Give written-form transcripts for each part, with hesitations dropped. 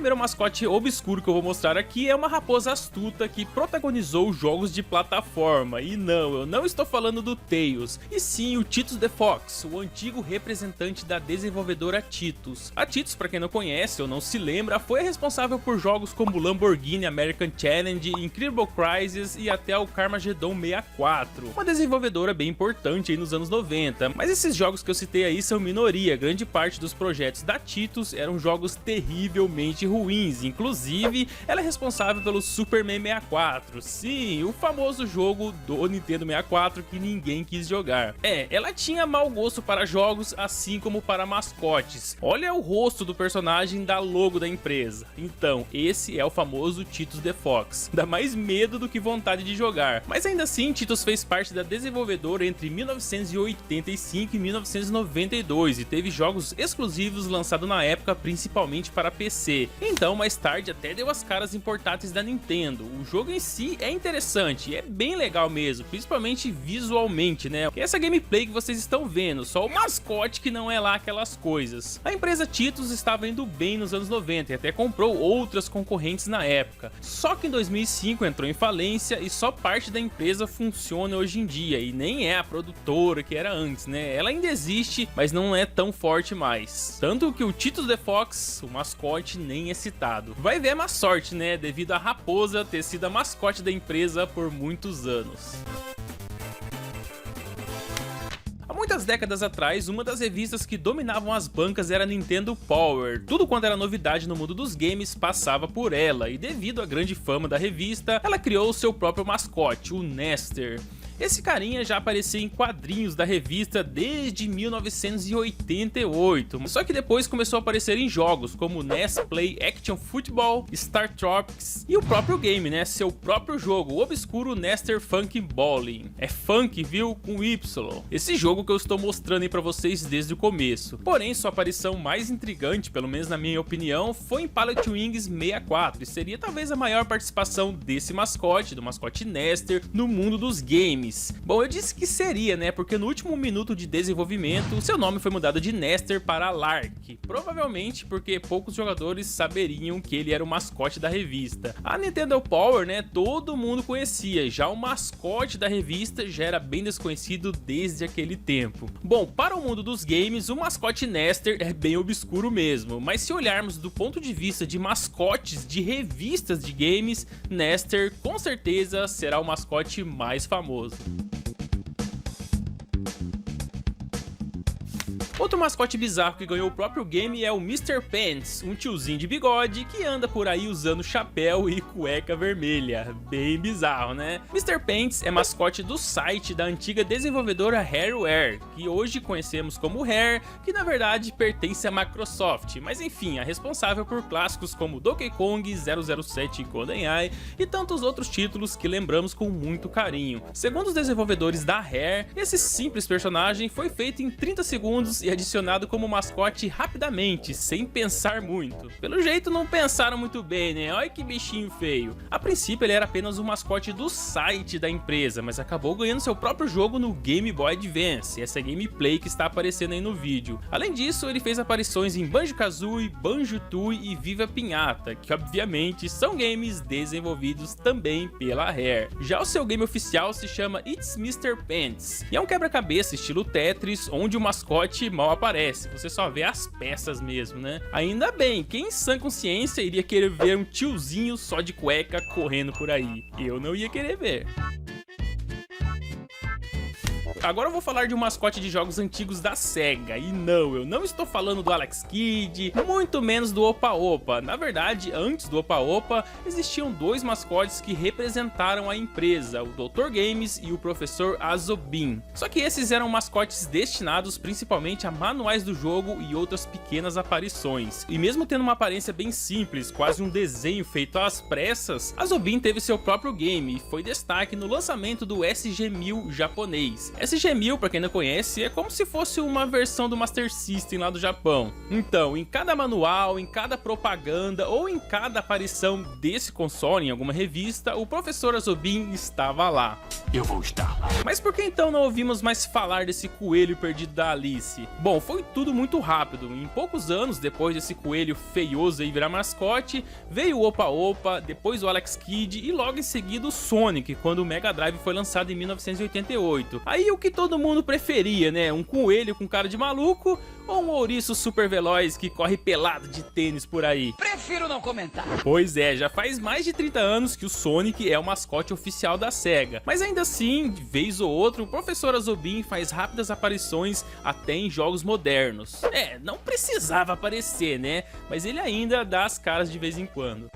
primeiro mascote obscuro que eu vou mostrar aqui é uma raposa astuta que protagonizou jogos de plataforma. E não, eu não estou falando do Tails, e sim o Titus the Fox, o antigo representante da desenvolvedora Titus. A Titus, para quem não conhece ou não se lembra, foi a responsável por jogos como Lamborghini American Challenge, Incredible Crisis e até o Carmageddon 64. Uma desenvolvedora bem importante aí nos anos 90, mas esses jogos que eu citei aí são minoria. Grande parte dos projetos da Titus eram jogos terrivelmente ruins, inclusive ela é responsável pelo Superman 64, sim, o famoso jogo do Nintendo 64 que ninguém quis jogar. Ela tinha mau gosto para jogos, assim como para mascotes. Olha o rosto do personagem da logo da empresa. Então, esse é o famoso Titus the Fox. Dá mais medo do que vontade de jogar. Mas ainda assim, Titus fez parte da desenvolvedora entre 1985 e 1992 e teve jogos exclusivos lançados na época, principalmente para PC. Então, mais tarde até deu as caras em portáteis da Nintendo. O jogo em si é interessante, é bem legal mesmo, principalmente visualmente, né? Que é essa gameplay que vocês estão vendo, só o mascote que não é lá aquelas coisas. A empresa Titus estava indo bem nos anos 90 e até comprou outras concorrentes na época. Só que em 2005 entrou em falência e só parte da empresa funciona hoje em dia, e nem é a produtora que era antes, né? Ela ainda existe, mas não é tão forte mais. Tanto que o Titus the Fox, o mascote, nem é citado. Vai ver a má sorte, né? Devido a raposa ter sido a mascote da empresa por muitos anos. Há muitas décadas atrás, uma das revistas que dominavam as bancas era a Nintendo Power. Tudo quanto era novidade no mundo dos games passava por ela, e devido à grande fama da revista, ela criou o seu próprio mascote, o Nester. Esse carinha já aparecia em quadrinhos da revista desde 1988, só que depois começou a aparecer em jogos como NES Play Action Football, Star Tropics e o próprio game, né? Seu próprio jogo, o obscuro Nester Funk Bowling. É funk, viu? Com Y. Esse jogo que eu estou mostrando aí pra vocês desde o começo. Porém, sua aparição mais intrigante, pelo menos na minha opinião, foi em Pilot Wings 64, e seria talvez a maior participação desse mascote, do mascote Nester, no mundo dos games. Bom, eu disse que seria, né, porque no último minuto de desenvolvimento, seu nome foi mudado de Nester para Lark, provavelmente porque poucos jogadores saberiam que ele era o mascote da revista. A Nintendo Power, né, todo mundo conhecia, já o mascote da revista já era bem desconhecido desde aquele tempo. Bom, para o mundo dos games, o mascote Nester é bem obscuro mesmo, mas se olharmos do ponto de vista de mascotes de revistas de games, Nester com certeza será o mascote mais famoso. Outro mascote bizarro que ganhou o próprio game é o Mr. Pants, um tiozinho de bigode que anda por aí usando chapéu e cueca vermelha. Bem bizarro, né? Mr. Pants é mascote do site da antiga desenvolvedora Rareware, que hoje conhecemos como Rare, que na verdade pertence à Microsoft, mas enfim, é responsável por clássicos como Donkey Kong, 007 e GoldenEye e tantos outros títulos que lembramos com muito carinho. Segundo os desenvolvedores da Rare, esse simples personagem foi feito em 30 segundos e adicionado como mascote rapidamente, sem pensar muito. Pelo jeito não pensaram muito bem, né? Olha que bichinho feio. A princípio ele era apenas um mascote do site da empresa, mas acabou ganhando seu próprio jogo no Game Boy Advance, essa gameplay que está aparecendo aí no vídeo. Além disso, ele fez aparições em Banjo-Kazooie, Banjo-Tooie e Viva Pinhata, que obviamente são games desenvolvidos também pela Rare. Já o seu game oficial se chama It's Mr. Pants, e é um quebra-cabeça estilo Tetris, onde o mascote mal aparece, você só vê as peças mesmo, né? Ainda bem, quem em sã consciência iria querer ver um tiozinho só de cueca correndo por aí? Eu não ia querer ver. Agora eu vou falar de um mascote de jogos antigos da SEGA, e não, eu não estou falando do Alex Kidd, muito menos do Opa Opa. Na verdade, antes do Opa Opa, existiam dois mascotes que representaram a empresa, o Dr. Games e o Professor Azobin. Só que esses eram mascotes destinados principalmente a manuais do jogo e outras pequenas aparições. E mesmo tendo uma aparência bem simples, quase um desenho feito às pressas, Azobin teve seu próprio game e foi destaque no lançamento do SG-1000 japonês. SG-1000, pra quem não conhece, é como se fosse uma versão do Master System lá do Japão. Então, em cada manual, em cada propaganda ou em cada aparição desse console em alguma revista, o Professor Azobin estava lá. Eu vou estar lá. Mas por que então não ouvimos mais falar desse coelho perdido da Alice? Bom, foi tudo muito rápido. Em poucos anos, depois desse coelho feioso aí virar mascote, veio o Opa Opa, depois o Alex Kidd e logo em seguida o Sonic, quando o Mega Drive foi lançado em 1988. Aí o que todo mundo preferia, né? Um coelho com cara de maluco ou um ouriço super veloz que corre pelado de tênis por aí? Prefiro não comentar. Pois é, já faz mais de 30 anos que o Sonic é o mascote oficial da SEGA. Mas ainda assim, de vez ou outra, o Professor Azobin faz rápidas aparições até em jogos modernos. É, não precisava aparecer, né? Mas ele ainda dá as caras de vez em quando.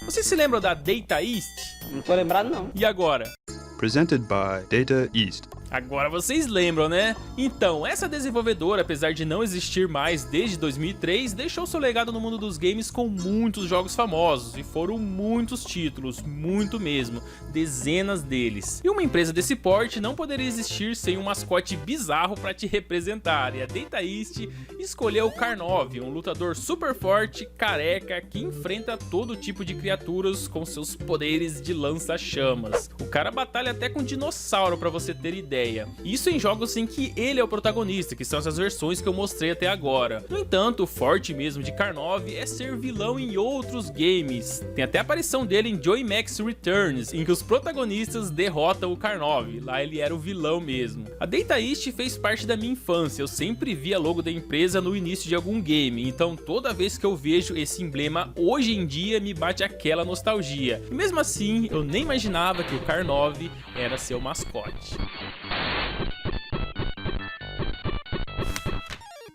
Vocês se lembram da Data East? Não tô lembrado não. E agora? Presented by Data East. Agora vocês lembram, né? Então, essa desenvolvedora, apesar de não existir mais desde 2003, deixou seu legado no mundo dos games com muitos jogos famosos, e foram muitos títulos, muito mesmo, dezenas deles. E uma empresa desse porte não poderia existir sem um mascote bizarro para te representar, e a Data East escolheu o Karnov, um lutador super forte, careca, que enfrenta todo tipo de criaturas com seus poderes de lança-chamas. O cara batalha até com dinossauro, para você ter ideia. Isso em jogos em que ele é o protagonista, que são essas versões que eu mostrei até agora. No entanto, o forte mesmo de Karnov é ser vilão em outros games. Tem até a aparição dele em Joy Max Returns, em que os protagonistas derrotam o Karnov. Lá ele era o vilão mesmo. A Data East fez parte da minha infância, eu sempre vi a logo da empresa no início de algum game, então toda vez que eu vejo esse emblema hoje em dia me bate aquela nostalgia. E mesmo assim, eu nem imaginava que o Karnov era seu mascote.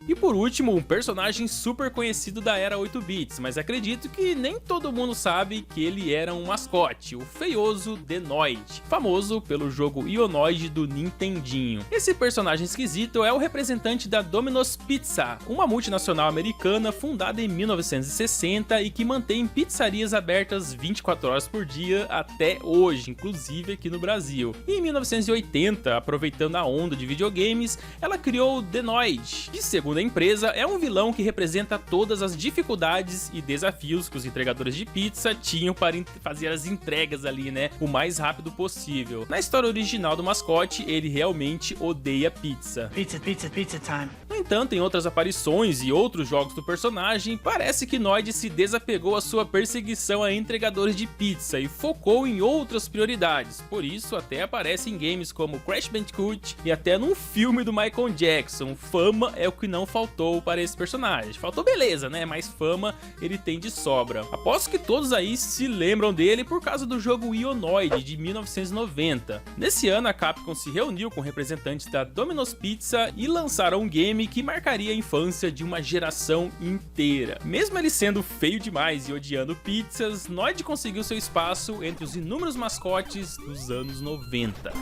E por último, um personagem super conhecido da era 8 bits, mas acredito que nem todo mundo sabe que ele era um mascote, o feioso Denoid, famoso pelo jogo Ionoid do Nintendinho. Esse personagem esquisito é o representante da Domino's Pizza, uma multinacional americana fundada em 1960 e que mantém pizzarias abertas 24 horas por dia até hoje, inclusive aqui no Brasil. E em 1980, aproveitando a onda de videogames, ela criou o Denoid, que segundo a empresa é um vilão que representa todas as dificuldades e desafios que os entregadores de pizza tinham para fazer as entregas ali, né, o mais rápido possível. Na história original do mascote, ele realmente odeia pizza. Pizza, pizza, pizza time. No entanto, em outras aparições e outros jogos do personagem, parece que Noid se desapegou à sua perseguição a entregadores de pizza e focou em outras prioridades. Por isso, até aparece em games como Crash Bandicoot e até num filme do Michael Jackson. Fama é o que não faltou para esse personagem. Faltou beleza, né? Mas fama ele tem de sobra. Aposto que todos aí se lembram dele por causa do jogo Ionoid de 1990. Nesse ano, a Capcom se reuniu com representantes da Domino's Pizza e lançaram um game que marcaria a infância de uma geração inteira. Mesmo ele sendo feio demais e odiando pizzas, Noid conseguiu seu espaço entre os inúmeros mascotes dos anos 90.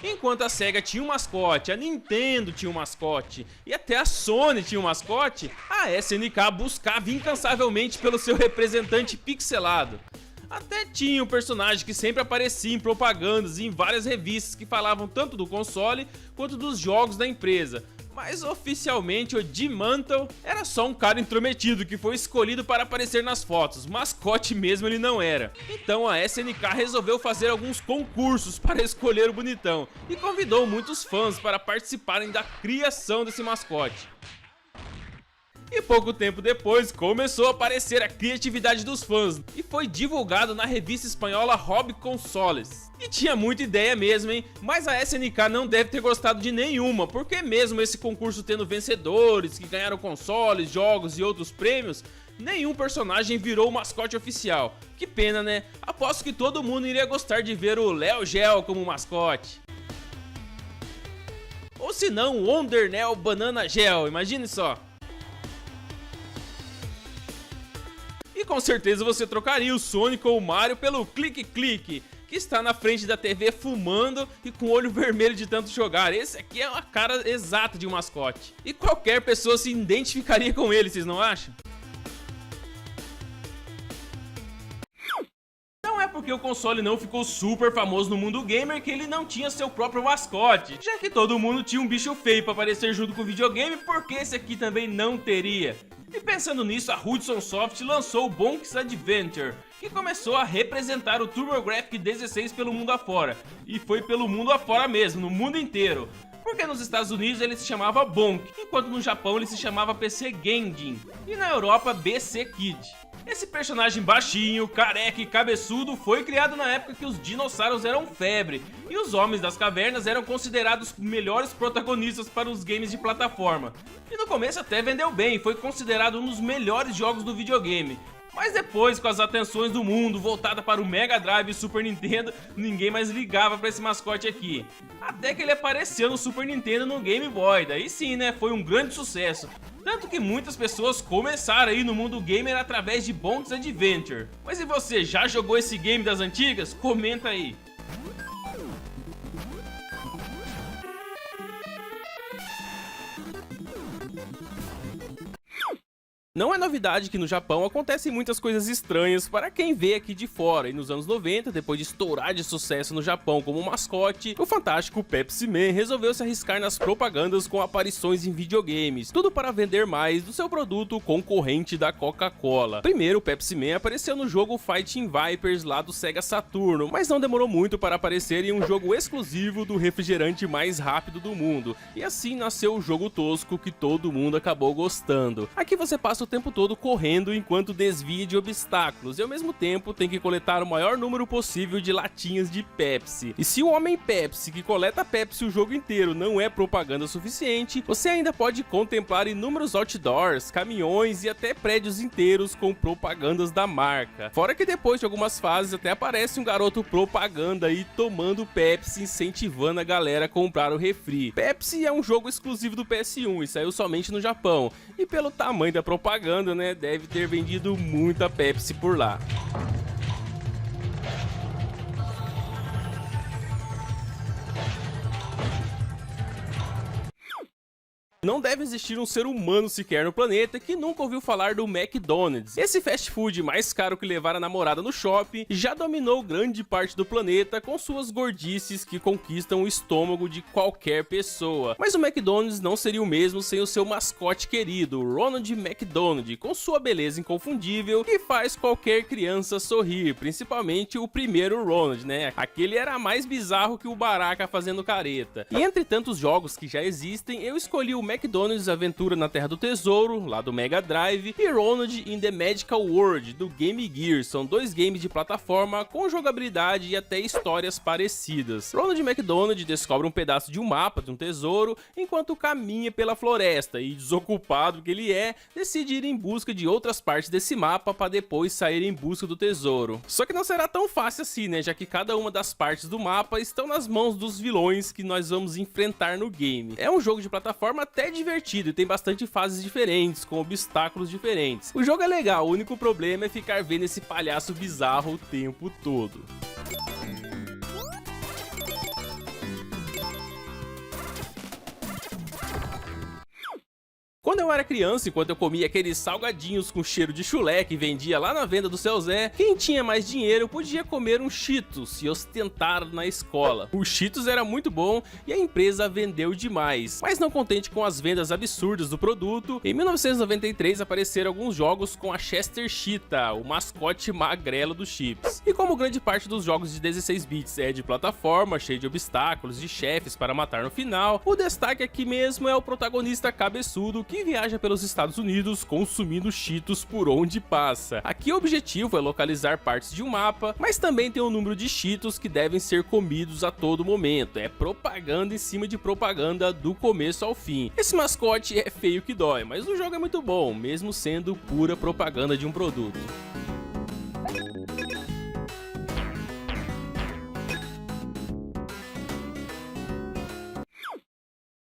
Enquanto a SEGA tinha um mascote, a Nintendo tinha um mascote e até a Sony tinha um mascote, a SNK buscava incansavelmente pelo seu representante pixelado. Até tinha um personagem que sempre aparecia em propagandas e em várias revistas que falavam tanto do console quanto dos jogos da empresa. Mas oficialmente o D-Mantle era só um cara intrometido que foi escolhido para aparecer nas fotos, mascote mesmo ele não era. Então a SNK resolveu fazer alguns concursos para escolher o bonitão e convidou muitos fãs para participarem da criação desse mascote. E pouco tempo depois começou a aparecer a criatividade dos fãs e foi divulgado na revista espanhola Hobby Consoles. E tinha muita ideia mesmo, hein? Mas a SNK não deve ter gostado de nenhuma, porque mesmo esse concurso tendo vencedores que ganharam consoles, jogos e outros prêmios, nenhum personagem virou o mascote oficial. Que pena, né? Aposto que todo mundo iria gostar de ver o Leo Gel como mascote. Ou se não, o Wondernel Banana Gel, imagine só. E com certeza você trocaria o Sonic ou o Mario pelo Clique Clique, que está na frente da TV fumando e com o olho vermelho de tanto jogar. Esse aqui é a cara exata de um mascote. E qualquer pessoa se identificaria com ele, vocês não acham? porque o console não ficou super famoso no mundo gamer que ele não tinha seu próprio mascote, já que todo mundo tinha um bicho feio para aparecer junto com o videogame, porque esse aqui também não teria. E pensando nisso, a Hudson Soft lançou o Bonk's Adventure, que começou a representar o TurboGrafx 16 pelo mundo afora, e foi pelo mundo afora mesmo, no mundo inteiro. Porque nos Estados Unidos ele se chamava Bonk, enquanto no Japão ele se chamava PC Genjin, e na Europa BC Kid. Esse personagem baixinho, careca e cabeçudo foi criado na época que os dinossauros eram febre, e os homens das cavernas eram considerados os melhores protagonistas para os games de plataforma. E no começo até vendeu bem, foi considerado um dos melhores jogos do videogame. Mas depois, com as atenções do mundo voltada para o Mega Drive e Super Nintendo, ninguém mais ligava para esse mascote aqui. Até que ele apareceu no Super Nintendo e no Game Boy, daí sim, né, foi um grande sucesso. Tanto que muitas pessoas começaram aí no mundo gamer através de Bonk's Adventure. Mas e você, já jogou esse game das antigas? Comenta aí. Não é novidade que no Japão acontecem muitas coisas estranhas para quem vê aqui de fora, e nos anos 90, depois de estourar de sucesso no Japão como mascote, o fantástico Pepsi Man resolveu se arriscar nas propagandas com aparições em videogames, tudo para vender mais do seu produto concorrente da Coca-Cola. Primeiro, o Pepsi Man apareceu no jogo Fighting Vipers lá do Sega Saturno, mas não demorou muito para aparecer em um jogo exclusivo do refrigerante mais rápido do mundo, e assim nasceu o jogo tosco que todo mundo acabou gostando. Aqui você passa o tempo todo correndo enquanto desvia de obstáculos e ao mesmo tempo tem que coletar o maior número possível de latinhas de Pepsi. E se o homem Pepsi que coleta Pepsi o jogo inteiro não é propaganda suficiente, você ainda pode contemplar inúmeros outdoors, caminhões e até prédios inteiros com propagandas da marca. Fora que depois de algumas fases até aparece um garoto propaganda aí tomando Pepsi, incentivando a galera a comprar o refri. Pepsi é um jogo exclusivo do PS1 e saiu somente no Japão, e pelo tamanho da propaganda, né, deve ter vendido muita Pepsi por lá. Não deve existir um ser humano sequer no planeta que nunca ouviu falar do McDonald's. Esse fast food mais caro que levar a namorada no shopping já dominou grande parte do planeta com suas gordices que conquistam o estômago de qualquer pessoa. Mas o McDonald's não seria o mesmo sem o seu mascote querido, Ronald McDonald, com sua beleza inconfundível que faz qualquer criança sorrir, principalmente o primeiro Ronald, né? Aquele era mais bizarro que o Baraka fazendo careta. E entre tantos jogos que já existem, eu escolhi o McDonald's Aventura na Terra do Tesouro, lá do Mega Drive, e Ronald in the Magical World, do Game Gear. São dois games de plataforma com jogabilidade e até histórias parecidas. Ronald McDonald descobre um pedaço de um mapa de um tesouro enquanto caminha pela floresta e, desocupado que ele é, decide ir em busca de outras partes desse mapa para depois sair em busca do tesouro. Só que não será tão fácil assim, né, já que cada uma das partes do mapa estão nas mãos dos vilões que nós vamos enfrentar no game. É um jogo de plataforma até divertido e tem bastante fases diferentes, com obstáculos diferentes. O jogo é legal, o único problema é ficar vendo esse palhaço bizarro o tempo todo. Quando eu era criança, enquanto eu comia aqueles salgadinhos com cheiro de chulé que vendia lá na venda do Seu Zé, quem tinha mais dinheiro podia comer um Cheetos e ostentar na escola. O Cheetos era muito bom e a empresa vendeu demais. Mas não contente com as vendas absurdas do produto, em 1993 apareceram alguns jogos com a Chester Cheetah, o mascote magrelo dos chips. E como grande parte dos jogos de 16 bits é de plataforma, cheio de obstáculos e chefes para matar no final, o destaque aqui mesmo é o protagonista cabeçudo que viaja pelos Estados Unidos consumindo Cheetos por onde passa. Aqui o objetivo é localizar partes de um mapa, mas também tem um número de Cheetos que devem ser comidos a todo momento. É propaganda em cima de propaganda do começo ao fim. Esse mascote é feio que dói, mas o jogo é muito bom, mesmo sendo pura propaganda de um produto.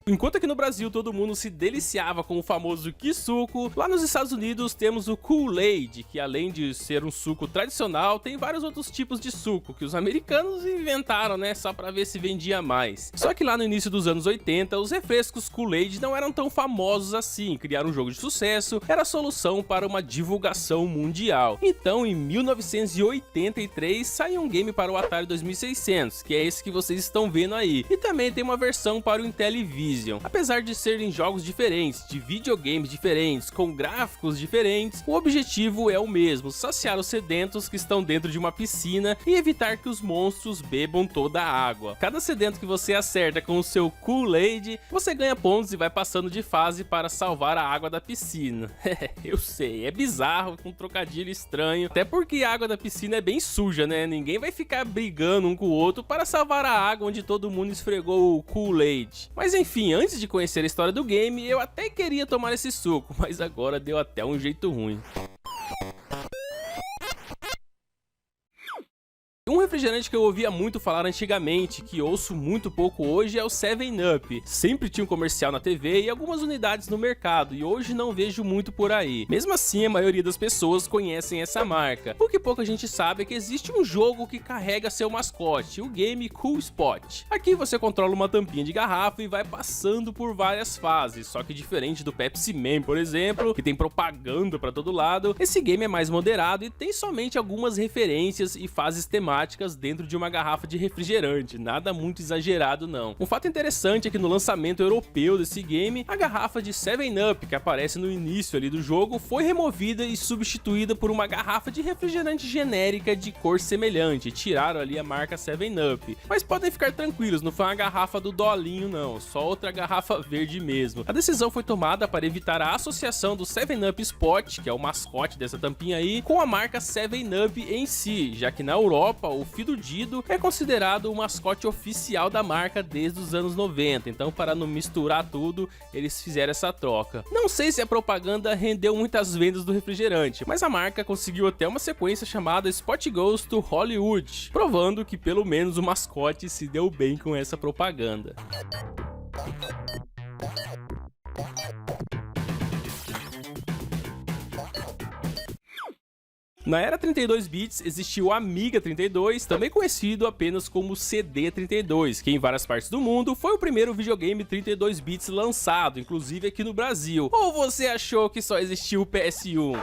Enquanto aqui no Brasil todo mundo se deliciava com o famoso Kisuko, lá nos Estados Unidos temos o Kool-Aid, que além de ser um suco tradicional, tem vários outros tipos de suco que os americanos inventaram, né, só pra ver se vendia mais. Só que lá no início dos anos 80, os refrescos Kool-Aid não eram tão famosos assim, criar um jogo de sucesso era a solução para uma divulgação mundial. Então, em 1983, saiu um game para o Atari 2600, que é esse que vocês estão vendo aí, e também tem uma versão para o Intellivision. Apesar de serem jogos diferentes, de videogames diferentes, com gráficos diferentes, o objetivo é o mesmo: saciar os sedentos que estão dentro de uma piscina e evitar que os monstros bebam toda a água. Cada sedento que você acerta com o seu Kool-Aid, você ganha pontos e vai passando de fase para salvar a água da piscina. Eu sei, é bizarro, com um trocadilho estranho, até porque a água da piscina é bem suja, né? Ninguém vai ficar brigando um com o outro para salvar a água onde todo mundo esfregou o Kool-Aid. Mas enfim, antes de conhecer a história do game, eu até queria tomar esse suco, mas agora deu até um jeito ruim. Um refrigerante que eu ouvia muito falar antigamente, que ouço muito pouco hoje, é o 7up. Sempre tinha um comercial na TV e algumas unidades no mercado, e hoje não vejo muito por aí. Mesmo assim, a maioria das pessoas conhecem essa marca. O que pouca gente sabe é que existe um jogo que carrega seu mascote, o game Cool Spot. Aqui você controla uma tampinha de garrafa e vai passando por várias fases, só que diferente do Pepsi Man, por exemplo, que tem propaganda pra todo lado, esse game é mais moderado e tem somente algumas referências e fases temáticas dentro de uma garrafa de refrigerante, nada muito exagerado não. Um fato interessante é que no lançamento europeu desse game, a garrafa de 7up que aparece no início ali do jogo foi removida e substituída por uma garrafa de refrigerante genérica de cor semelhante, tiraram ali a marca 7up. Mas podem ficar tranquilos, não foi uma garrafa do Dolinho não, só outra garrafa verde mesmo. A decisão foi tomada para evitar a associação do 7up Spot, que é o mascote dessa tampinha aí, com a marca 7up em si, já que na Europa o Fido Dido é considerado o mascote oficial da marca desde os anos 90, então para não misturar tudo, eles fizeram essa troca. Não sei se a propaganda rendeu muitas vendas do refrigerante, mas a marca conseguiu até uma sequência chamada Spot Goes to Hollywood, provando que pelo menos o mascote se deu bem com essa propaganda. Na era 32 bits existiu o Amiga 32, também conhecido apenas como CD32, que em várias partes do mundo foi o primeiro videogame 32 bits lançado, inclusive aqui no Brasil. Ou você achou que só existiu o PS1?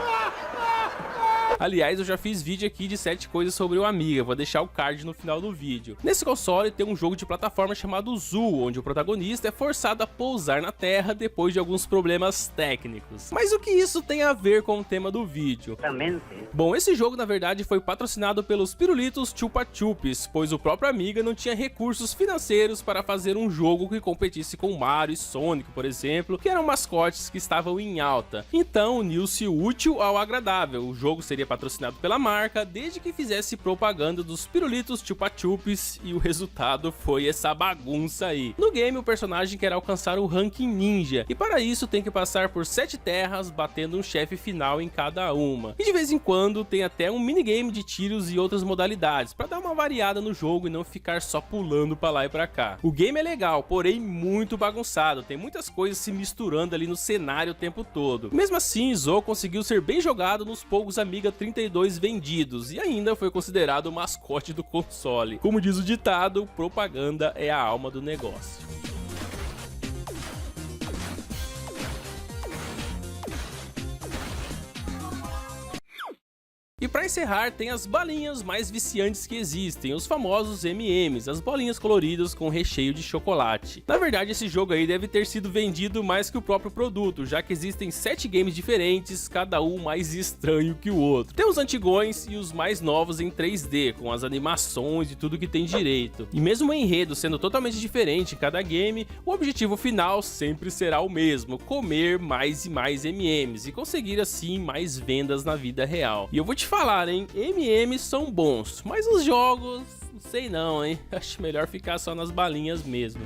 Aliás, eu já fiz vídeo aqui de 7 coisas sobre o Amiga, vou deixar o card no final do vídeo. Nesse console tem um jogo de plataforma chamado Zoo, onde o protagonista é forçado a pousar na Terra depois de alguns problemas técnicos. Mas o que isso tem a ver com o tema do vídeo? Também. Bom, esse jogo na verdade foi patrocinado pelos Pirulitos Chupa Chups, pois o próprio Amiga não tinha recursos financeiros para fazer um jogo que competisse com Mario e Sonic, por exemplo, que eram mascotes que estavam em alta. Então uniu-se o útil ao agradável, o jogo seria patrocinado pela marca desde que fizesse propaganda dos Pirulitos Chupa Chups e o resultado foi essa bagunça aí. No game o personagem quer alcançar o ranking ninja e para isso tem que passar por 7 terras batendo um chefe final em cada uma. E de vez em quando tem até um minigame de tiros e outras modalidades para dar uma variada no jogo e não ficar só pulando pra lá e pra cá. O game é legal, porém muito bagunçado, tem muitas coisas se misturando ali no cenário o tempo todo. Mesmo assim, Zou conseguiu ser bem jogado nos poucos Amiga 32 vendidos e ainda foi considerado o mascote do console. Como diz o ditado, propaganda é a alma do negócio. E para encerrar, tem as balinhas mais viciantes que existem, os famosos M&M's, as bolinhas coloridas com recheio de chocolate. Na verdade, esse jogo aí deve ter sido vendido mais que o próprio produto, já que existem 7 games diferentes, cada um mais estranho que o outro. Tem os antigões e os mais novos em 3D, com as animações e tudo que tem direito. E mesmo o enredo sendo totalmente diferente em cada game, o objetivo final sempre será o mesmo, comer mais e mais M&M's e conseguir assim mais vendas na vida real. E eu vou te falar, hein, M&M's são bons, mas os jogos, não sei não, hein, acho melhor ficar só nas balinhas mesmo.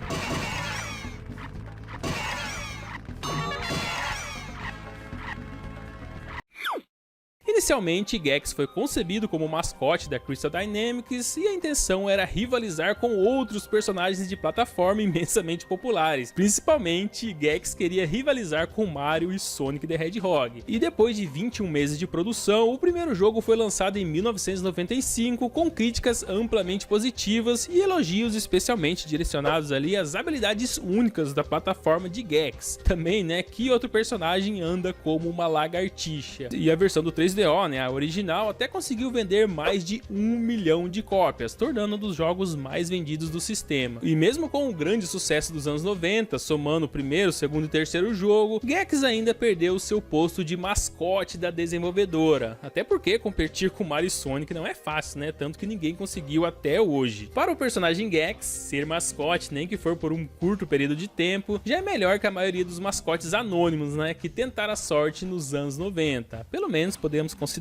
Inicialmente, Gex foi concebido como mascote da Crystal Dynamics e a intenção era rivalizar com outros personagens de plataforma imensamente populares. Principalmente, Gex queria rivalizar com Mario e Sonic the Hedgehog. E depois de 21 meses de produção, o primeiro jogo foi lançado em 1995 com críticas amplamente positivas e elogios especialmente direcionados ali às habilidades únicas da plataforma de Gex. Também, né, que outro personagem anda como uma lagartixa. E a versão do 3DO, né, a original, até conseguiu vender mais de 1 milhão de cópias, tornando um dos jogos mais vendidos do sistema. E mesmo com o grande sucesso dos anos 90, somando o primeiro, segundo e terceiro jogo, Gex ainda perdeu seu posto de mascote da desenvolvedora. Até porque competir com Mario e Sonic não é fácil, né, tanto que ninguém conseguiu até hoje. Para o personagem Gex, ser mascote, nem que for por um curto período de tempo, já é melhor que a maioria dos mascotes anônimos, né, que tentaram a sorte nos anos 90. Pelo menos podemos considerar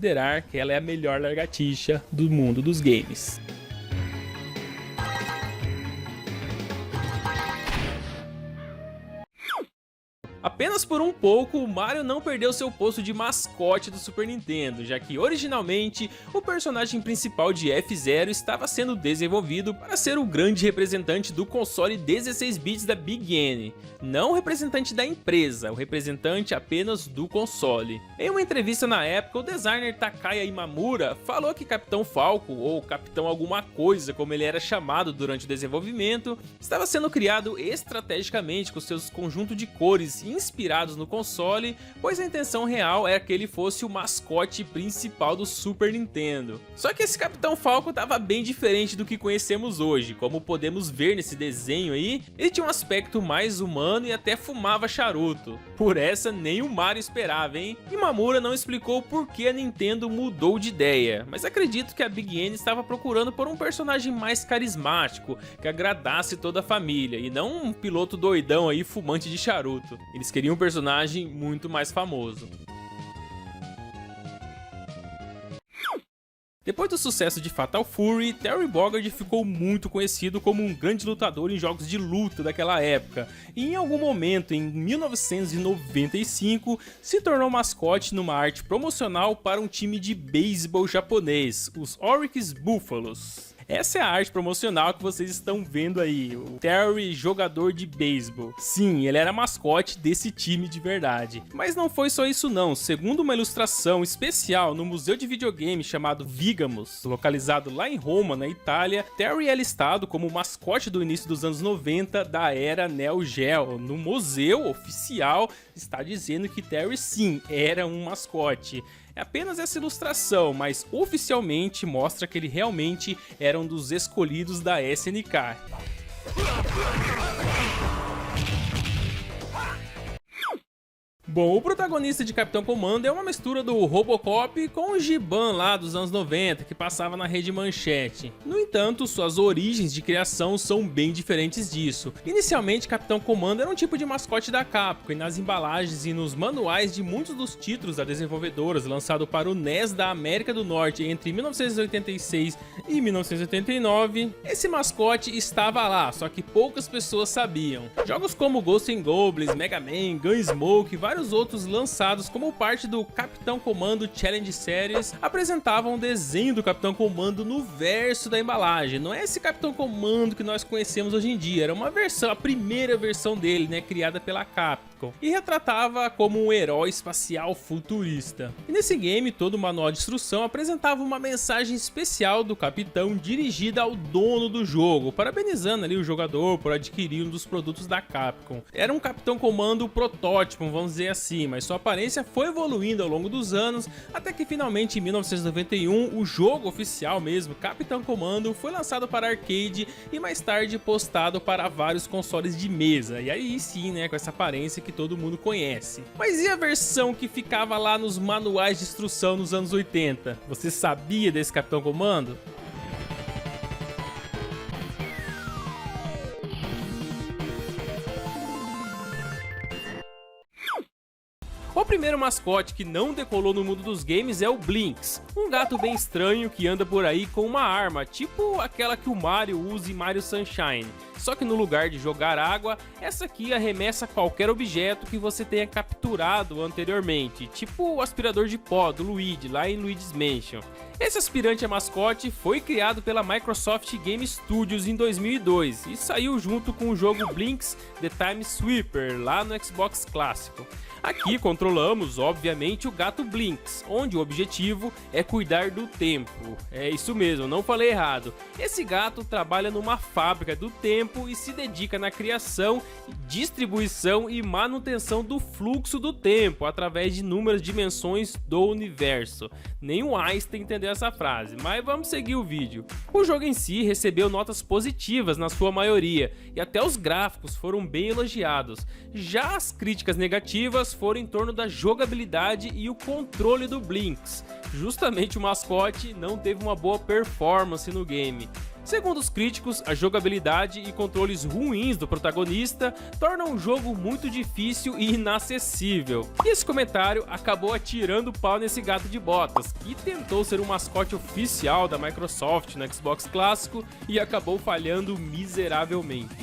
que ela é a melhor lagartixa do mundo dos games. Apenas por um pouco, o Mario não perdeu seu posto de mascote do Super Nintendo, já que originalmente o personagem principal de F-Zero estava sendo desenvolvido para ser o grande representante do console 16 bits da Big N, não o representante da empresa, o representante apenas do console. Em uma entrevista na época, o designer Takaya Imamura falou que Capitão Falco, ou Capitão alguma coisa como ele era chamado durante o desenvolvimento, estava sendo criado estrategicamente com seus conjuntos de cores inspirados no console, pois a intenção real era que ele fosse o mascote principal do Super Nintendo. Só que esse Capitão Falco estava bem diferente do que conhecemos hoje. Como podemos ver nesse desenho aí, ele tinha um aspecto mais humano e até fumava charuto. Por essa nem o Mario esperava, hein? Imamura não explicou por que a Nintendo mudou de ideia, mas acredito que a Big N estava procurando por um personagem mais carismático, que agradasse toda a família, e não um piloto doidão aí fumante de charuto. Eles queriam um personagem muito mais famoso. Depois do sucesso de Fatal Fury, Terry Bogard ficou muito conhecido como um grande lutador em jogos de luta daquela época, e em algum momento, em 1995, se tornou mascote numa arte promocional para um time de beisebol japonês, os Oryx Buffaloes. Essa é a arte promocional que vocês estão vendo aí, o Terry, jogador de beisebol. Sim, ele era mascote desse time de verdade. Mas não foi só isso não. Segundo uma ilustração especial no museu de videogame chamado Vigamos, localizado lá em Roma, na Itália, Terry é listado como o mascote do início dos anos 90 da era Neo Geo. No museu oficial está dizendo que Terry sim era um mascote. É apenas essa ilustração, mas oficialmente mostra que ele realmente era um dos escolhidos da SNK. Bom, o protagonista de Capitão Comando é uma mistura do Robocop com o Giban lá dos anos 90, que passava na Rede Manchete. No entanto, suas origens de criação são bem diferentes disso. Inicialmente, Capitão Comando era um tipo de mascote da Capcom, e nas embalagens e nos manuais de muitos dos títulos da desenvolvedora, lançado para o NES da América do Norte entre 1986 e 1989, esse mascote estava lá, só que poucas pessoas sabiam. Jogos como Ghosts and Goblins, Mega Man, Gunsmoke e vários outros lançados como parte do Capitão Comando Challenge Series apresentavam um desenho do Capitão Comando no verso da embalagem. Não é esse Capitão Comando que nós conhecemos hoje em dia, era uma versão, a primeira versão dele, né, criada pela Capcom, e retratava como um herói espacial futurista. E nesse game, todo o manual de instrução apresentava uma mensagem especial do capitão dirigida ao dono do jogo, parabenizando ali o jogador por adquirir um dos produtos da Capcom. Era um Capitão Comando protótipo, vamos dizer assim, mas sua aparência foi evoluindo ao longo dos anos, até que finalmente em 1991 o jogo oficial mesmo, Capitão Comando, foi lançado para arcade e mais tarde postado para vários consoles de mesa, e aí sim, né, com essa aparência que todo mundo conhece. Mas e a versão que ficava lá nos manuais de instrução nos anos 80? Você sabia desse Capitão Comando? O primeiro mascote que não decolou no mundo dos games é o Blinks, um gato bem estranho que anda por aí com uma arma, tipo aquela que o Mario usa em Mario Sunshine. Só que no lugar de jogar água, essa aqui arremessa qualquer objeto que você tenha capturado anteriormente, tipo o aspirador de pó do Luigi lá em Luigi's Mansion. Esse aspirante a mascote foi criado pela Microsoft Game Studios em 2002 e saiu junto com o jogo Blinx The Time Sweeper lá no Xbox clássico. Aqui controlamos, obviamente, o gato Blinx, onde o objetivo é cuidar do tempo. É isso mesmo, não falei errado. Esse gato trabalha numa fábrica do tempo e se dedica na criação, distribuição e manutenção do fluxo do tempo através de inúmeras dimensões do universo. Nem o Einstein entendeu essa frase, mas vamos seguir o vídeo. O jogo em si recebeu notas positivas na sua maioria e até os gráficos foram bem elogiados. Já as críticas negativas foram em torno da jogabilidade e o controle do Blinx. Justamente o mascote não teve uma boa performance no game. Segundo os críticos, a jogabilidade e controles ruins do protagonista tornam o jogo muito difícil e inacessível. E esse comentário acabou atirando pau nesse gato de botas, que tentou ser um mascote oficial da Microsoft no Xbox clássico e acabou falhando miseravelmente.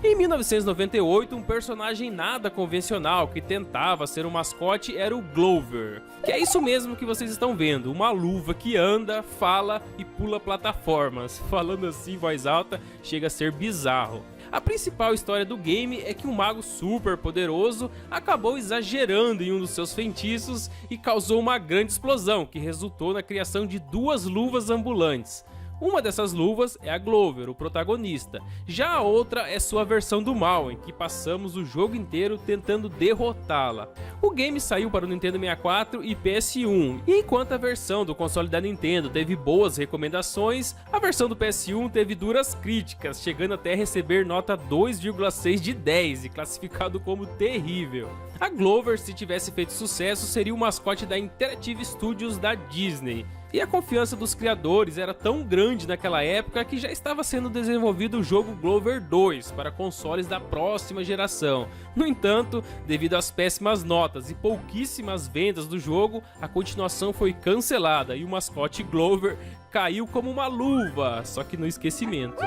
Em 1998, um personagem nada convencional que tentava ser um mascote era o Glover, que é isso mesmo que vocês estão vendo, uma luva que anda, fala e pula plataformas. Falando assim em voz alta, chega a ser bizarro. A principal história do game é que um mago super poderoso acabou exagerando em um dos seus feitiços e causou uma grande explosão que resultou na criação de duas luvas ambulantes. Uma dessas luvas é a Glover, o protagonista, já a outra é sua versão do mal, em que passamos o jogo inteiro tentando derrotá-la. O game saiu para o Nintendo 64 e PS1, e enquanto a versão do console da Nintendo teve boas recomendações, a versão do PS1 teve duras críticas, chegando até a receber nota 2,6 de 10 e classificado como terrível. A Glover, se tivesse feito sucesso, seria o mascote da Interactive Studios da Disney. E a confiança dos criadores era tão grande naquela época que já estava sendo desenvolvido o jogo Glover 2 para consoles da próxima geração. No entanto, devido às péssimas notas e pouquíssimas vendas do jogo, a continuação foi cancelada e o mascote Glover caiu como uma luva, só que no esquecimento.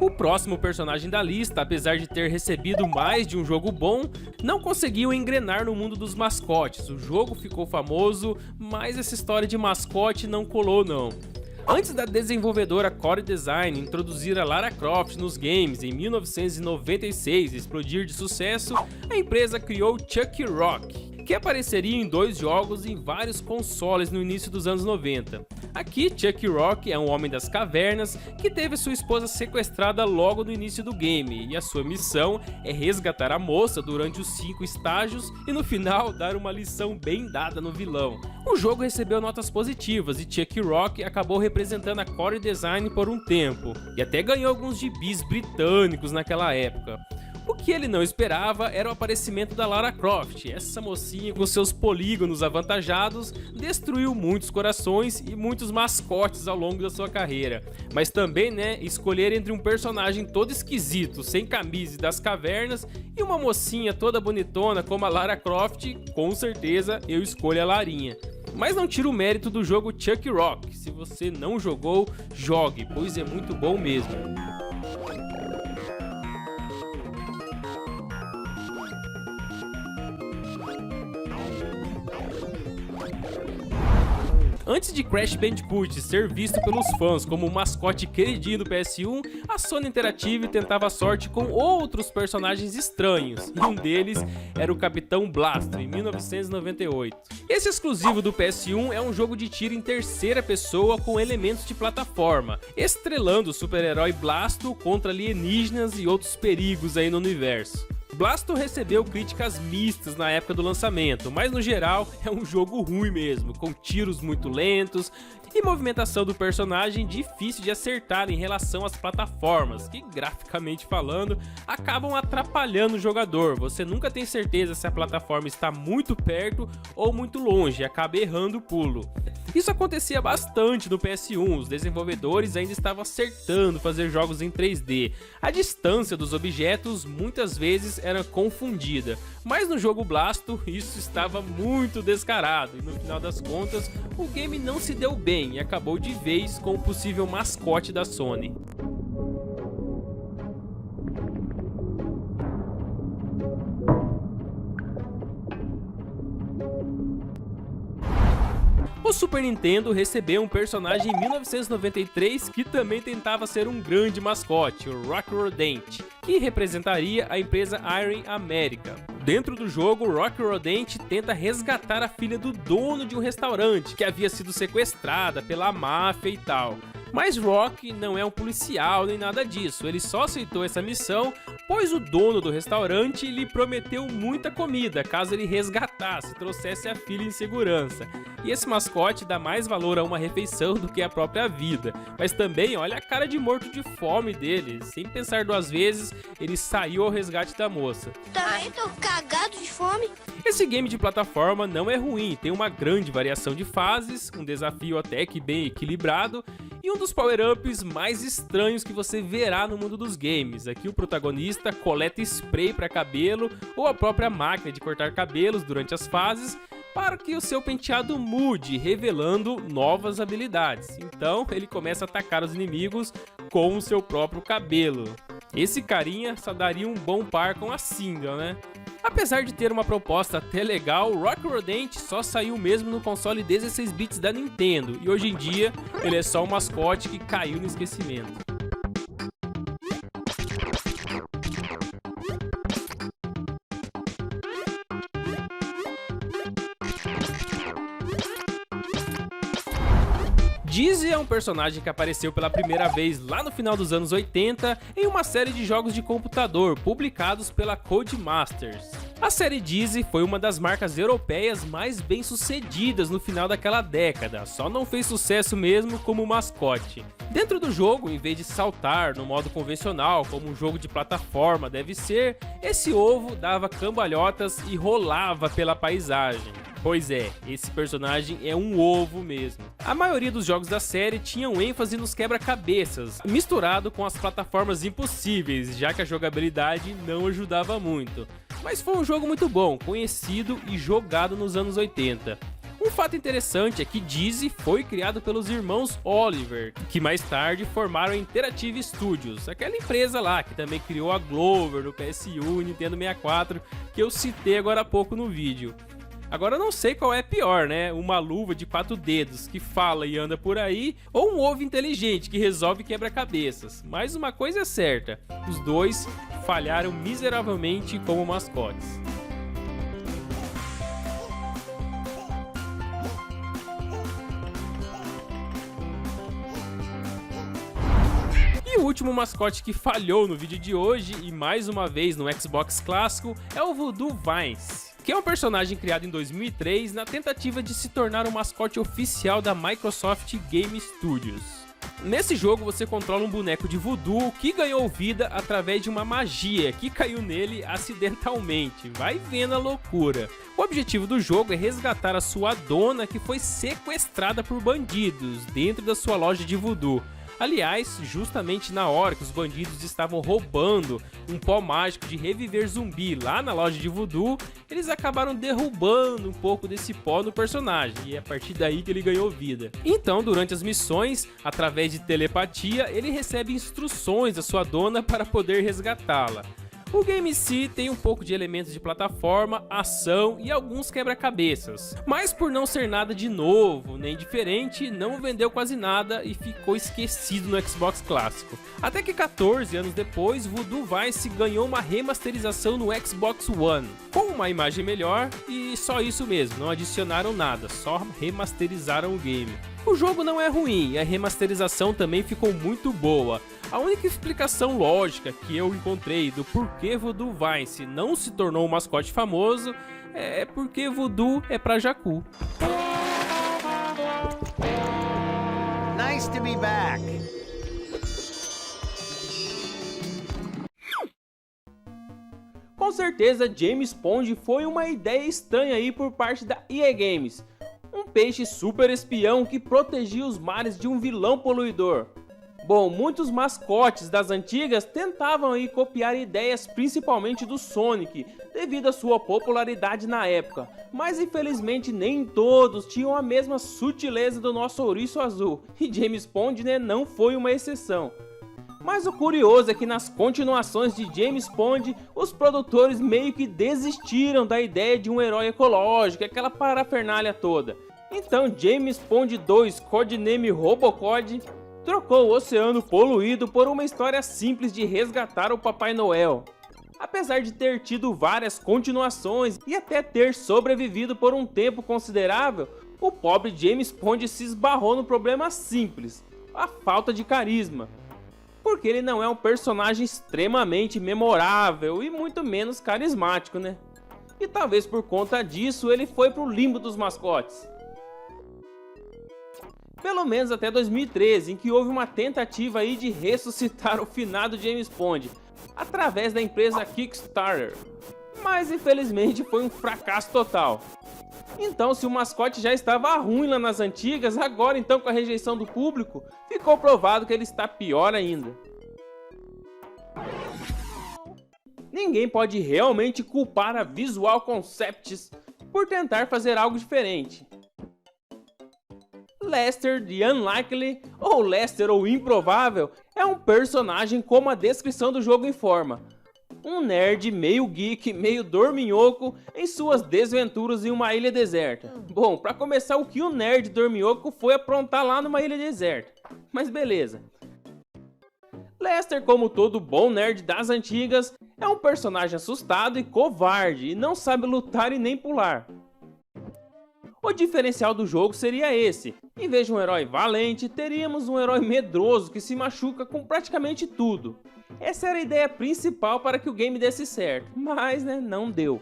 O próximo personagem da lista, apesar de ter recebido mais de um jogo bom, não conseguiu engrenar no mundo dos mascotes. O jogo ficou famoso, mas essa história de mascote não colou não. Antes da desenvolvedora Core Design introduzir a Lara Croft nos games em 1996 e explodir de sucesso, a empresa criou Chucky Rock, que apareceria em 2 jogos em vários consoles no início dos anos 90. Aqui, Chucky Rock é um homem das cavernas que teve sua esposa sequestrada logo no início do game, e a sua missão é resgatar a moça durante os 5 estágios e no final dar uma lição bem dada no vilão. O jogo recebeu notas positivas e Chucky Rock acabou representando a Core Design por um tempo, e até ganhou alguns gibis britânicos naquela época. O que ele não esperava era o aparecimento da Lara Croft. Essa mocinha com seus polígonos avantajados destruiu muitos corações e muitos mascotes ao longo da sua carreira. Mas também, escolher entre um personagem todo esquisito, sem camisa e das cavernas, e uma mocinha toda bonitona como a Lara Croft, com certeza eu escolho a Larinha. Mas não tira o mérito do jogo Chucky Rock. Se você não jogou, jogue, pois é muito bom mesmo. Antes de Crash Bandicoot ser visto pelos fãs como o mascote queridinho do PS1, a Sony Interactive tentava a sorte com outros personagens estranhos, e um deles era o Capitão Blasto, em 1998. Esse exclusivo do PS1 é um jogo de tiro em terceira pessoa com elementos de plataforma, estrelando o super-herói Blasto contra alienígenas e outros perigos aí no universo. Blasto recebeu críticas mistas na época do lançamento, mas no geral é um jogo ruim mesmo, com tiros muito lentos e movimentação do personagem difícil de acertar em relação às plataformas, que graficamente falando acabam atrapalhando o jogador. Você nunca tem certeza se a plataforma está muito perto ou muito longe e acaba errando o pulo. Isso acontecia bastante no PS1, os desenvolvedores ainda estavam acertando fazer jogos em 3D. A distância dos objetos muitas vezes era confundida, mas no jogo Blasto isso estava muito descarado e no final das contas o game não se deu bem e acabou de vez com o possível mascote da Sony. O Super Nintendo recebeu um personagem em 1993 que também tentava ser um grande mascote, o Rocky Rodent, que representaria a empresa Iron America. Dentro do jogo, Rocky Rodent tenta resgatar a filha do dono de um restaurante que havia sido sequestrada pela máfia e tal. Mas Rocky não é um policial nem nada disso, ele só aceitou essa missão pois o dono do restaurante lhe prometeu muita comida caso ele resgatasse e trouxesse a filha em segurança. E esse mascote dá mais valor a uma refeição do que a própria vida. Mas também olha a cara de morto de fome dele, sem pensar duas vezes ele saiu ao resgate da moça. Também tô cagado de fome. Esse game de plataforma não é ruim, tem uma grande variação de fases, um desafio até que bem equilibrado e um dos power-ups mais estranhos que você verá no mundo dos games. Aqui o protagonista coleta spray para cabelo ou a própria máquina de cortar cabelos durante as fases para que o seu penteado mude, revelando novas habilidades. Então ele começa a atacar os inimigos com o seu próprio cabelo. Esse carinha só daria um bom par com a Singa, né? Apesar de ter uma proposta até legal, Rocky Rodent só saiu mesmo no console 16 bits da Nintendo e hoje em dia ele é só um mascote que caiu no esquecimento. Dizzy é um personagem que apareceu pela primeira vez lá no final dos anos 80 em uma série de jogos de computador publicados pela Codemasters. A série Dizzy foi uma das marcas europeias mais bem sucedidas no final daquela década, só não fez sucesso mesmo como mascote. Dentro do jogo, em vez de saltar no modo convencional, como um jogo de plataforma deve ser, esse ovo dava cambalhotas e rolava pela paisagem. Pois é, esse personagem é um ovo mesmo. A maioria dos jogos da série tinham ênfase nos quebra-cabeças, misturado com as plataformas impossíveis, já que a jogabilidade não ajudava muito. Mas foi um jogo muito bom, conhecido e jogado nos anos 80. Um fato interessante é que Dizzy foi criado pelos irmãos Oliver, que mais tarde formaram a Interactive Studios, aquela empresa lá que também criou a Glover no PSU e Nintendo 64, que eu citei agora há pouco no vídeo. Agora eu não sei qual é pior, né? Uma luva de 4 dedos que fala e anda por aí, ou um ovo inteligente que resolve quebra-cabeças. Mas uma coisa é certa, os dois falharam miseravelmente como mascotes. E o último mascote que falhou no vídeo de hoje, e mais uma vez no Xbox clássico, é o Voodoo Vines, que é um personagem criado em 2003 na tentativa de se tornar o mascote oficial da Microsoft Game Studios. Nesse jogo você controla um boneco de voodoo que ganhou vida através de uma magia que caiu nele acidentalmente, vai vendo a loucura. O objetivo do jogo é resgatar a sua dona que foi sequestrada por bandidos dentro da sua loja de voodoo. Aliás, justamente na hora que os bandidos estavam roubando um pó mágico de reviver zumbi lá na loja de voodoo, eles acabaram derrubando um pouco desse pó no personagem, e é a partir daí que ele ganhou vida. Então, durante as missões, através de telepatia, ele recebe instruções da sua dona para poder resgatá-la. O game em si tem um pouco de elementos de plataforma, ação e alguns quebra-cabeças, mas por não ser nada de novo nem diferente, não vendeu quase nada e ficou esquecido no Xbox clássico. Até que 14 anos depois, Voodoo Vice ganhou uma remasterização no Xbox One, com uma imagem melhor e só isso mesmo, não adicionaram nada, só remasterizaram o game. O jogo não é ruim e a remasterização também ficou muito boa. A única explicação lógica que eu encontrei do porquê Voodoo Vice não se tornou um mascote famoso é porque Voodoo é pra Jacu. Nice to be back. Com certeza James Bond foi uma ideia estranha aí por parte da EA Games. Um peixe super espião que protegia os mares de um vilão poluidor. Bom, muitos mascotes das antigas tentavam aí copiar ideias principalmente do Sonic, devido à sua popularidade na época, mas infelizmente nem todos tinham a mesma sutileza do nosso ouriço azul, e James Bond, né, não foi uma exceção. Mas o curioso é que nas continuações de James Bond, os produtores meio que desistiram da ideia de um herói ecológico, aquela parafernália toda. Então James Bond 2, codename Robocod, trocou o oceano poluído por uma história simples de resgatar o Papai Noel. Apesar de ter tido várias continuações e até ter sobrevivido por um tempo considerável, o pobre James Bond se esbarrou no problema simples, a falta de carisma. Porque ele não é um personagem extremamente memorável e muito menos carismático, né? E talvez por conta disso ele foi pro limbo dos mascotes. Pelo menos até 2013, em que houve uma tentativa aí de ressuscitar o finado James Bond, através da empresa Kickstarter. Mas infelizmente foi um fracasso total. Então, se o mascote já estava ruim lá nas antigas, agora então com a rejeição do público, ficou provado que ele está pior ainda. Ninguém pode realmente culpar a Visual Concepts por tentar fazer algo diferente. Lester the Unlikely, ou Lester o Improvável, é um personagem como a descrição do jogo informa. Um nerd meio geek, meio dorminhoco em suas desventuras em uma ilha deserta. Bom, pra começar, o que o nerd dorminhoco foi aprontar lá numa ilha deserta? Mas beleza. Lester, como todo bom nerd das antigas, é um personagem assustado e covarde e não sabe lutar e nem pular. O diferencial do jogo seria esse: em vez de um herói valente, teríamos um herói medroso que se machuca com praticamente tudo. Essa era a ideia principal para que o game desse certo, mas né, não deu.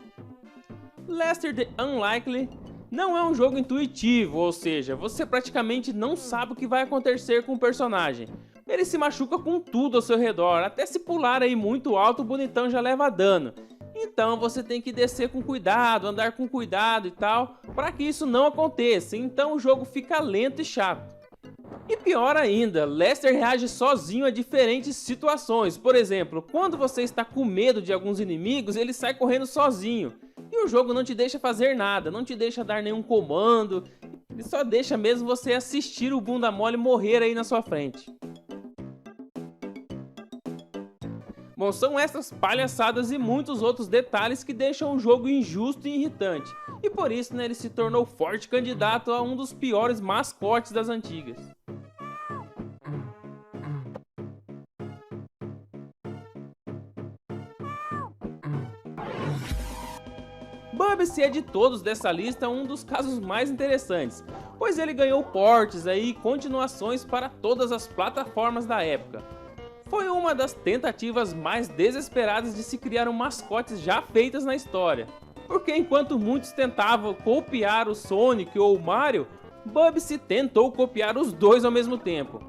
Lester the Unlikely não é um jogo intuitivo, ou seja, você praticamente não sabe o que vai acontecer com o personagem. Ele se machuca com tudo ao seu redor, até se pular aí muito alto o bonitão já leva dano. Então você tem que descer com cuidado, andar com cuidado e tal, para que isso não aconteça, então o jogo fica lento e chato. E pior ainda, Lester reage sozinho a diferentes situações. Por exemplo, quando você está com medo de alguns inimigos, ele sai correndo sozinho. E o jogo não te deixa fazer nada, não te deixa dar nenhum comando, ele só deixa mesmo você assistir o bunda mole morrer aí na sua frente. Bom, são essas palhaçadas e muitos outros detalhes que deixam o jogo injusto e irritante. E por isso, né, ele se tornou forte candidato a um dos piores mascotes das antigas. Bubsy é de todos dessa lista um dos casos mais interessantes, pois ele ganhou portes aí e continuações para todas as plataformas da época. Foi uma das tentativas mais desesperadas de se criar mascotes já feitas na história. Porque enquanto muitos tentavam copiar o Sonic ou o Mario, Bubsy tentou copiar os dois ao mesmo tempo.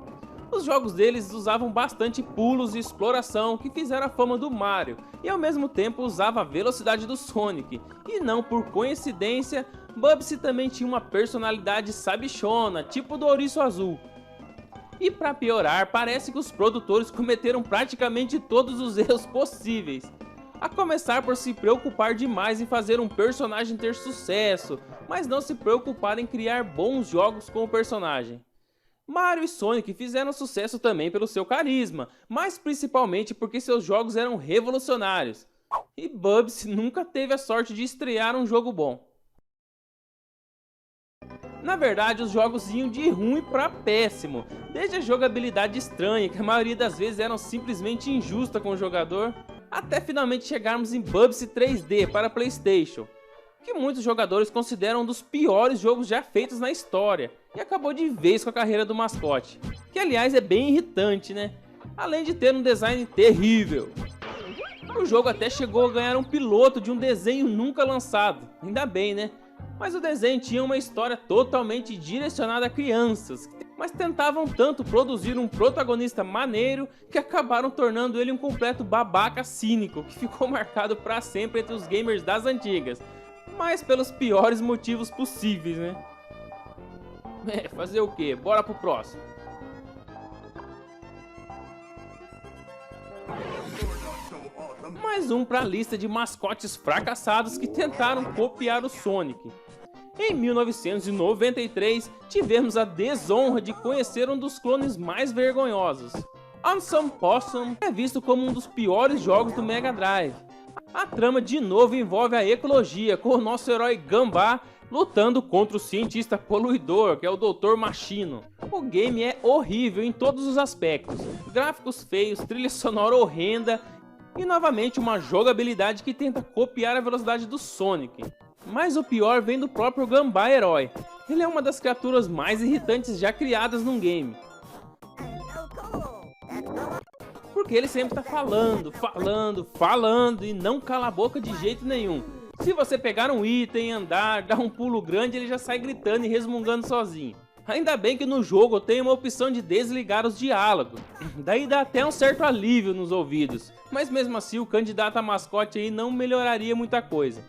Os jogos deles usavam bastante pulos e exploração que fizeram a fama do Mario, e ao mesmo tempo usava a velocidade do Sonic. E não por coincidência, Bubsy também tinha uma personalidade sabichona, tipo do ouriço azul. E para piorar, parece que os produtores cometeram praticamente todos os erros possíveis. A começar por se preocupar demais em fazer um personagem ter sucesso, mas não se preocupar em criar bons jogos com o personagem. Mario e Sonic fizeram sucesso também pelo seu carisma, mas principalmente porque seus jogos eram revolucionários. E Bubsy nunca teve a sorte de estrear um jogo bom. Na verdade, os jogos iam de ruim para péssimo, desde a jogabilidade estranha, que a maioria das vezes eram simplesmente injusta com o jogador, até finalmente chegarmos em Bubsy 3D para PlayStation, que muitos jogadores consideram um dos piores jogos já feitos na história, e acabou de vez com a carreira do mascote, que aliás é bem irritante, né? Além de ter um design terrível. O jogo até chegou a ganhar um piloto de um desenho nunca lançado, ainda bem, né? Mas o desenho tinha uma história totalmente direcionada a crianças, mas tentavam tanto produzir um protagonista maneiro que acabaram tornando ele um completo babaca cínico, que ficou marcado para sempre entre os gamers das antigas, mas pelos piores motivos possíveis, né? Fazer o quê? Bora pro próximo. Mais um pra lista de mascotes fracassados que tentaram copiar o Sonic. Em 1993, tivemos a desonra de conhecer um dos clones mais vergonhosos. Awesome Possum é visto como um dos piores jogos do Mega Drive. A trama de novo envolve a ecologia, com o nosso herói Gambá lutando contra o cientista poluidor, que é o Dr. Machino. O game é horrível em todos os aspectos, gráficos feios, trilha sonora horrenda e novamente uma jogabilidade que tenta copiar a velocidade do Sonic. Mas o pior vem do próprio Gambá herói. Ele é uma das criaturas mais irritantes já criadas num game. Porque ele sempre tá falando e não cala a boca de jeito nenhum. Se você pegar um item, andar, dar um pulo grande, ele já sai gritando e resmungando sozinho. Ainda bem que no jogo tem uma opção de desligar os diálogos. Daí dá até um certo alívio nos ouvidos. Mas mesmo assim o candidato a mascote aí não melhoraria muita coisa.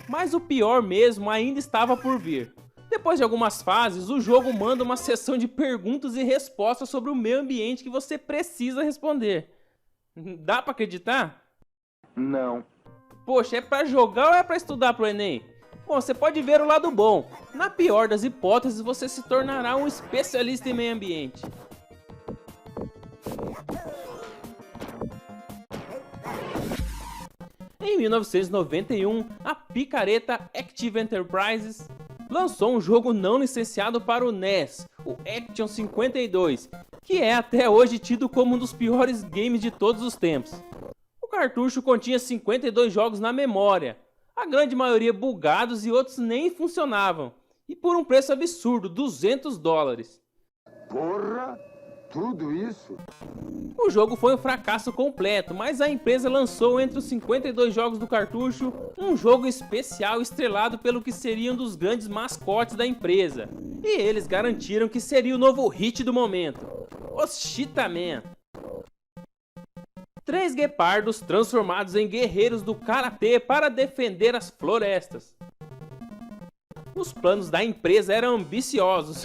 Mas o pior mesmo ainda estava por vir. Depois de algumas fases, o jogo manda uma sessão de perguntas e respostas sobre o meio ambiente que você precisa responder. Dá pra acreditar? Não. Poxa, é pra jogar ou é pra estudar pro Enem? Bom, você pode ver o lado bom. Na pior das hipóteses, você se tornará um especialista em meio ambiente. Em 1991, a picareta Active Enterprises lançou um jogo não licenciado para o NES, o Action 52, que é até hoje tido como um dos piores games de todos os tempos. O cartucho continha 52 jogos na memória, a grande maioria bugados e outros nem funcionavam, e por um preço absurdo, $200. Porra! Tudo isso? O jogo foi um fracasso completo, mas a empresa lançou entre os 52 jogos do cartucho um jogo especial estrelado pelo que seria um dos grandes mascotes da empresa. E eles garantiram que seria o novo hit do momento, os Cheetah-Man. 3 guepardos transformados em guerreiros do karatê para defender as florestas. Os planos da empresa eram ambiciosos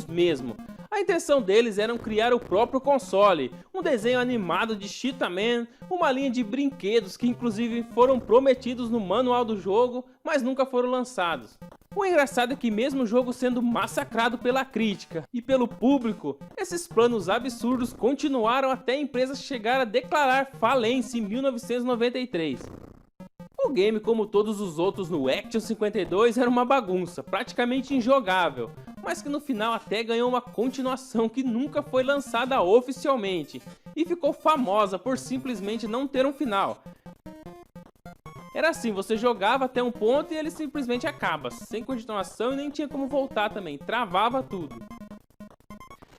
mesmo. A intenção deles era criar o próprio console, um desenho animado de Cheetah-Man, uma linha de brinquedos que inclusive foram prometidos no manual do jogo, mas nunca foram lançados. O engraçado é que mesmo o jogo sendo massacrado pela crítica e pelo público, esses planos absurdos continuaram até a empresa chegar a declarar falência em 1993. O game, como todos os outros no Action 52, era uma bagunça, praticamente injogável, mas que no final até ganhou uma continuação que nunca foi lançada oficialmente, e ficou famosa por simplesmente não ter um final. Era assim, você jogava até um ponto e ele simplesmente acaba, sem continuação e nem tinha como voltar também, travava tudo.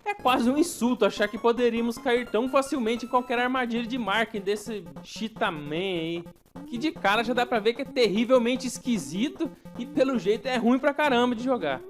É quase um insulto achar que poderíamos cair tão facilmente em qualquer armadilha de marketing desse Cheetah-Man aí, que de cara já dá pra ver que é terrivelmente esquisito e pelo jeito é ruim pra caramba de jogar.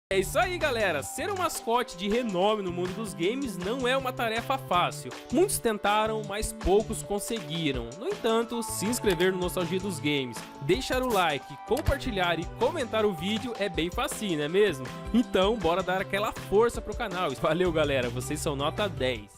É isso aí, galera, ser um mascote de renome no mundo dos games não é uma tarefa fácil. Muitos tentaram, mas poucos conseguiram. No entanto, se inscrever no Nostalgia dos Games, deixar o like, compartilhar e comentar o vídeo é bem facinho, não é mesmo? Então, bora dar aquela força pro canal. Valeu, galera, vocês são nota 10.